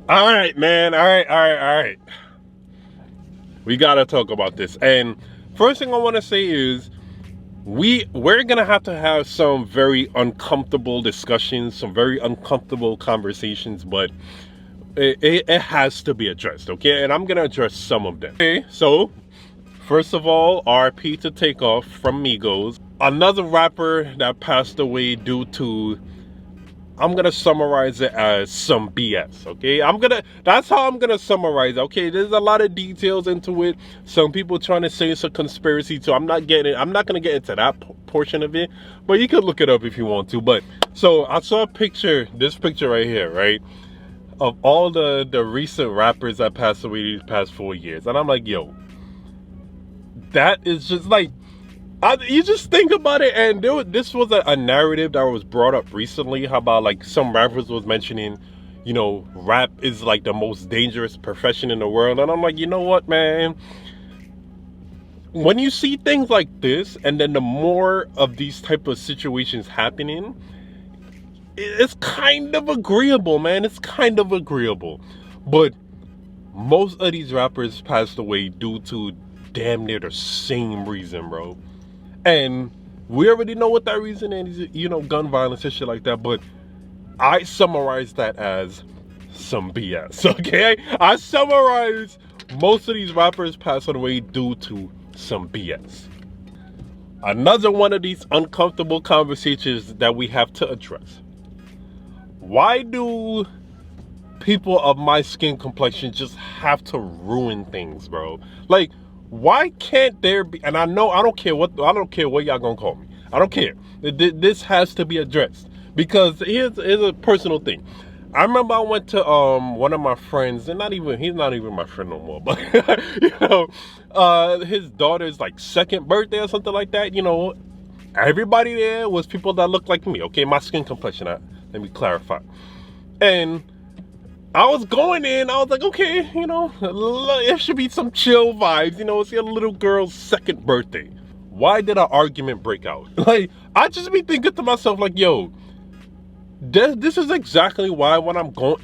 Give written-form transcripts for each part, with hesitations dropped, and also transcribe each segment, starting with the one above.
All right, man. All right. We gotta talk about this. And first thing I want to say is we're gonna have some very uncomfortable discussions, some very uncomfortable conversations, but it has to be addressed, okay? And I'm gonna address some of them. Okay, so first of all, R.I.P to Takeoff from Migos, another rapper that passed away due to, I'm gonna summarize it as some BS, okay? That's how I'm gonna summarize it, okay? There's a lot of details into it. Some people trying to say it's a conspiracy, so I'm not gonna get into that portion of it, but you could look it up if you want to. But, so I saw this picture right here, right? Of all the recent rappers that passed away these past 4 years. And I'm like, yo, that is just like, you just think about it, and this was a narrative that was brought up recently. How about like some rappers was mentioning, rap is like the most dangerous profession in the world. And I'm like, you know what, man? When you see things like this, and then the more of these type of situations happening, it's kind of agreeable, man. It's kind of agreeable. But most of these rappers passed away due to damn near the same reason, bro. And we already know what that reason is, gun violence and shit like that. But I summarize that as some BS, okay? I summarize most of these rappers passing away due to some BS. Another one of these uncomfortable conversations that we have to address. Why do people of my skin complexion just have to ruin things, bro? Like, why can't there be? And I don't care what y'all gonna call me. I don't care. This has to be addressed, because here's a personal thing. I remember I went to one of my friends, and he's not even my friend no more, but his daughter's like second birthday or something like that. Everybody there was people that looked like me. Okay, my skin complexion. Let me clarify. And I was going in, I was like, okay, it should be some chill vibes. It's your little girl's second birthday. Why did our argument break out? Like, I just be thinking to myself, like, yo, this is exactly why when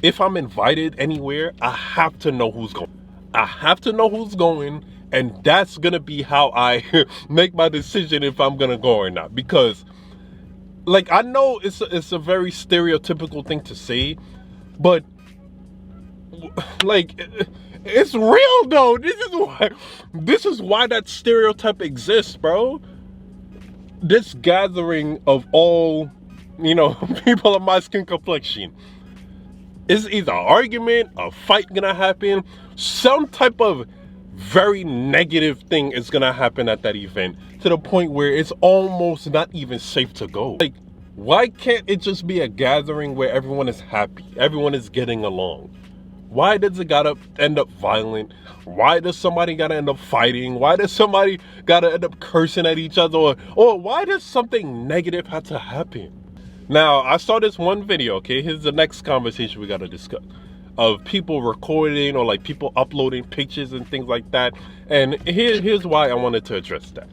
if I'm invited anywhere, I have to know who's going. I have to know who's going, and that's gonna be how I make my decision if I'm gonna go or not. Because, like, I know it's a very stereotypical thing to say, but like, it's real though. This is why that stereotype exists, bro. This gathering of all, people of my skin complexion, is either an argument, a fight gonna happen, some type of very negative thing is gonna happen at that event, to the point where it's almost not even safe to go. Like, why can't it just be a gathering where everyone is happy, everyone is getting along? Why does it gotta end up violent? Why does somebody gotta end up fighting? Why does somebody gotta end up cursing at each other? Or why does something negative have to happen? Now, I saw this one video, okay? Here's the next conversation we gotta discuss. Of people recording, or like people uploading pictures and things like that. And here's why I wanted to address that.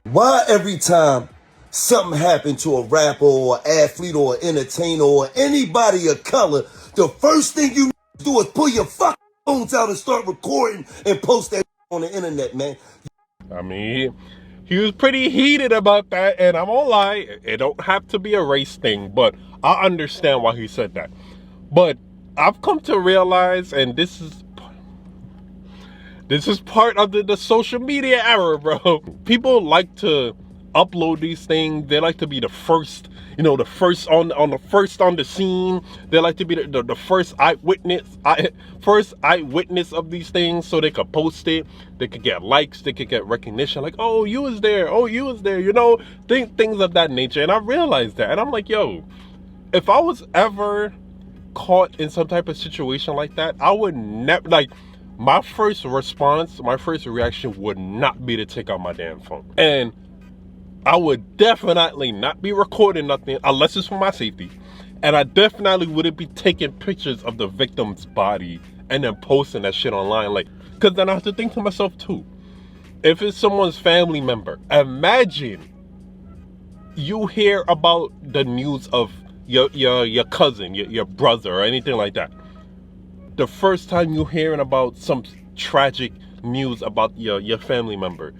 Why every time something happened to a rapper or an athlete or an entertainer or anybody of color, the first thing you do is pull your fucking phones out and start recording and post that on the internet, man? I mean, he was pretty heated about that, and I'm gonna lie, it don't have to be a race thing, but I understand why he said that. But I've come to realize, and this is part of the social media era, bro. People like to upload these things. They like to be the first, the first on the scene. They like to be the first eyewitness of these things, so they could post it. They could get likes. They could get recognition. Like, oh, you was there. Oh, you was there. Things of that nature. And I realized that, and I'm like, yo, if I was ever caught in some type of situation like that, I would never, like, my first reaction would not be to take out my damn phone. And I would definitely not be recording nothing unless it's for my safety. And I definitely wouldn't be taking pictures of the victim's body and then posting that shit online. Like, because then I have to think to myself too, if it's someone's family member, imagine you hear about the news of your cousin, your brother, or anything like that. The first time you're hearing about some tragic news about your family member,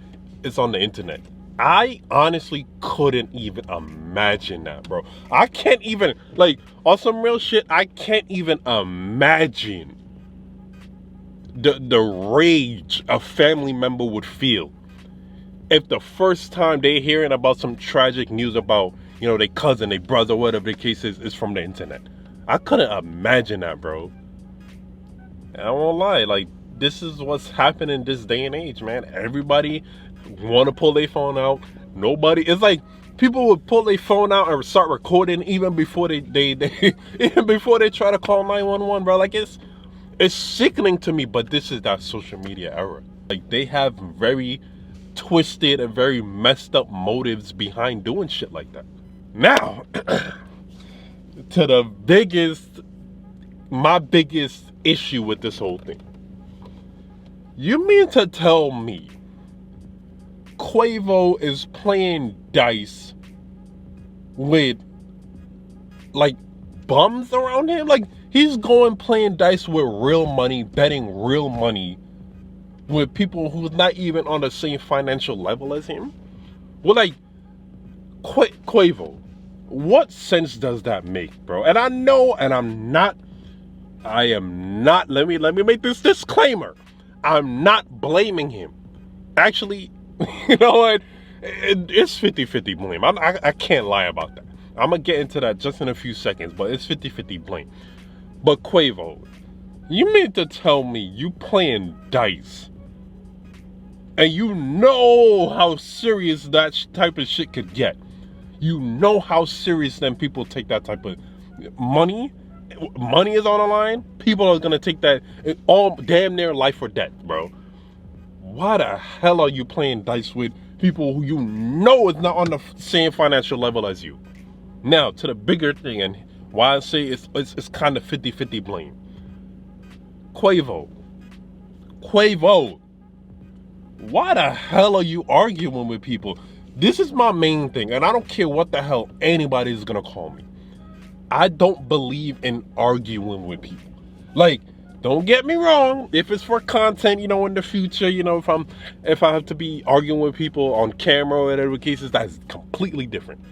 it's on the internet. I honestly couldn't even imagine that, bro. I can't even, like, on some real shit, I can't even imagine the rage a family member would feel if the first time they hearing about some tragic news about, their cousin, their brother, whatever the case is from the internet. I couldn't imagine that, bro. And I won't lie, like, this is what's happening this day and age, man. Everybody want to pull their phone out. Nobody, it's like people would pull their phone out and start recording even before they even before they try to call 911, bro. Like, it's sickening to me, but this is that social media era. Like, they have very twisted and very messed up motives behind doing shit like that. Now, to my biggest issue with this whole thing. You mean to tell me Quavo is playing dice with, like, bums around him? Like, he's going playing dice with real money, betting real money with people who's not even on the same financial level as him? Well, like, Quavo, what sense does that make, bro? And I know, and I am not, let me make this disclaimer. I'm not blaming him. Actually, you know what? It's 50-50 blame. I can't lie about that. I'm going to get into that just in a few seconds, but it's 50-50 blame. But Quavo, you mean to tell me you playing dice and you know how serious that type of shit could get? You know how serious them people take that type of money? Money is on the line. People are going to take that all damn near life or death, bro. Why the hell are you playing dice with people who you know is not on the same financial level as you? Now, to the bigger thing, and why I say it's kind of 50-50 blame. Quavo, why the hell are you arguing with people? This is my main thing, and I don't care what the hell anybody is going to call me. I don't believe in arguing with people. Like, don't get me wrong. If it's for content, in the future, if I have to be arguing with people on camera or whatever cases, that's completely different.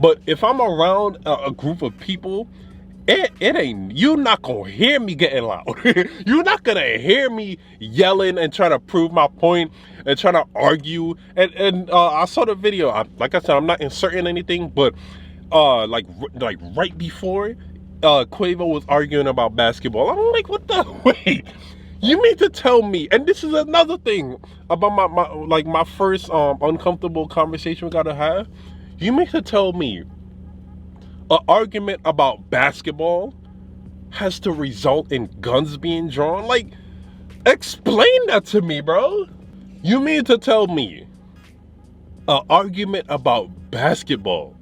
But if I'm around a group of people, it ain't, you're not gonna hear me getting loud. You're not gonna hear me yelling and trying to prove my point and trying to argue. And I saw the video. Like I said, I'm not inserting anything, but like right before Quavo was arguing about basketball, I'm like, what the wait? You mean to tell me? And this is another thing about my first uncomfortable conversation we gotta have. You mean to tell me an argument about basketball has to result in guns being drawn? Like, explain that to me, bro. You mean to tell me an argument about basketball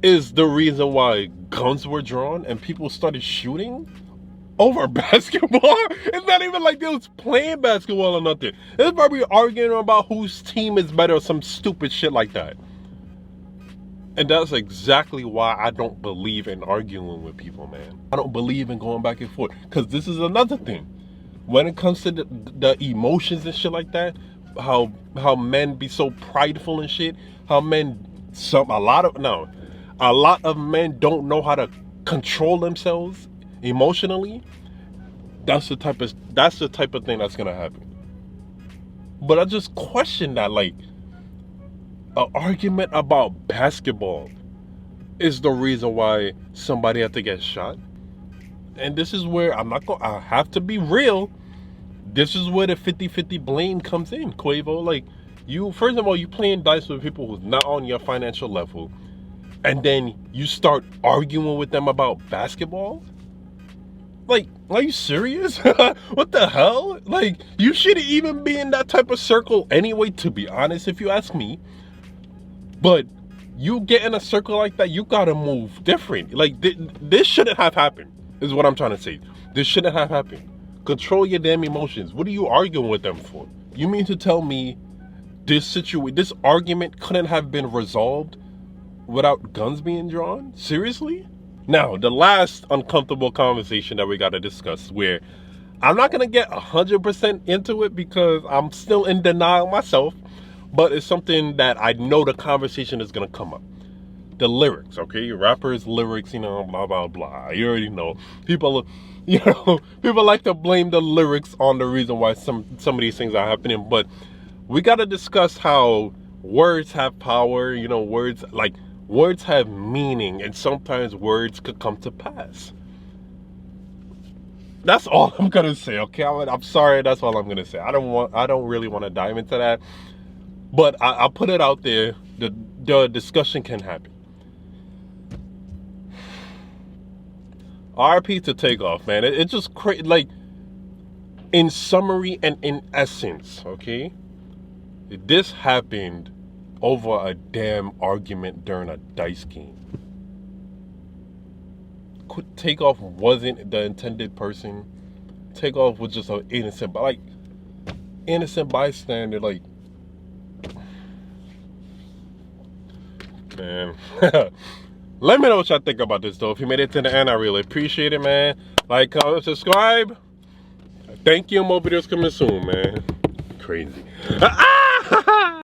is the reason why guns were drawn and people started shooting over basketball? It's not even like they was playing basketball or nothing. It's probably arguing about whose team is better or some stupid shit like that. And that's exactly why I don't believe in arguing with people, man. I don't believe in going back and forth. Because this is another thing. When it comes to the emotions and shit like that, how men be so prideful and shit, how a lot of men don't know how to control themselves emotionally. That's the type of thing that's gonna happen. But I just question that, like, an argument about basketball is the reason why somebody had to get shot. And this is where I have to be real. This is where the 50-50 blame comes in, Quavo. Like, first of all, you playing dice with people who's not on your financial level, and then you start arguing with them about basketball? Like, are you serious? What the hell? Like, you shouldn't even be in that type of circle anyway, to be honest, if you ask me. But you get in a circle like that, you gotta move different. Like, this shouldn't have happened, is what I'm trying to say. This shouldn't have happened. Control your damn emotions. What are you arguing with them for? You mean to tell me this argument couldn't have been resolved without guns being drawn? Seriously? Now, the last uncomfortable conversation that we got to discuss, where I'm not going to get 100% into it because I'm still in denial myself, but it's something that I know the conversation is going to come up. The lyrics, okay? Rappers' lyrics, blah, blah, blah. You already know. People like to blame the lyrics on the reason why some of these things are happening, but we got to discuss how words have power, words have meaning, and sometimes words could come to pass. That's all I'm gonna say, okay? I'm sorry, that's all I'm gonna say. I don't really want to dive into that, but I'll put it out there. The discussion can happen. R.I.P to Takeoff, man. It's just crazy. Like, in summary and in essence, okay? This happened over a damn argument during a dice game. Takeoff wasn't the intended person. Takeoff was just an innocent bystander. Like, man. Let me know what y'all think about this, though. If you made it to the end, I really appreciate it, man. Like, comment, subscribe. Thank you. More videos coming soon, man. Crazy.